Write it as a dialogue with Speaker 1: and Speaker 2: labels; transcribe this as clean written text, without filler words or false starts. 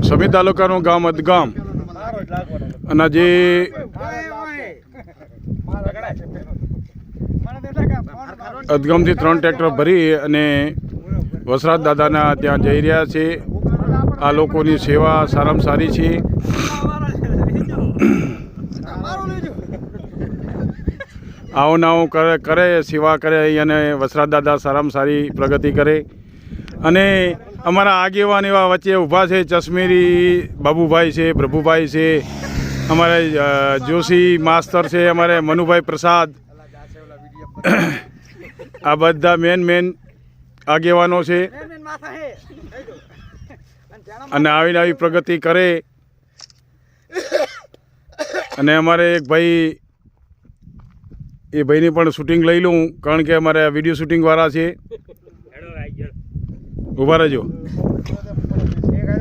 Speaker 1: સમી તાલુકાનું ગામ અદગામ અને જે અદગામથી 3 ટ્રેક્ટર ભરી અને વસરાજ દાદાના ત્યાં જઈ રહ્યા છે. આ લોકોની સેવા સારામાં સારી છે. આવું આવું કરે સેવા કરે અને વસરાજ દાદા સારામાં સારી પ્રગતિ કરે. અને અમારા આગેવાન એવા વચ્ચે ઊભા છે. ચશ્મીરી બાબુભાઈ છે, પ્રભુભાઈ છે, અમારે જોશી માસ્તર છે, અમારે મનુભાઈ પ્રસાદ, આ બધા મેન આગેવાનો છે. અને આવી પ્રગતિ કરે. અને અમારે એક ભાઈ, એ ભાઈની પણ શૂટિંગ લઈ લઉં, કારણ કે અમારે વિડીયો શૂટિંગવાળા છે. ઊભા રહેજો.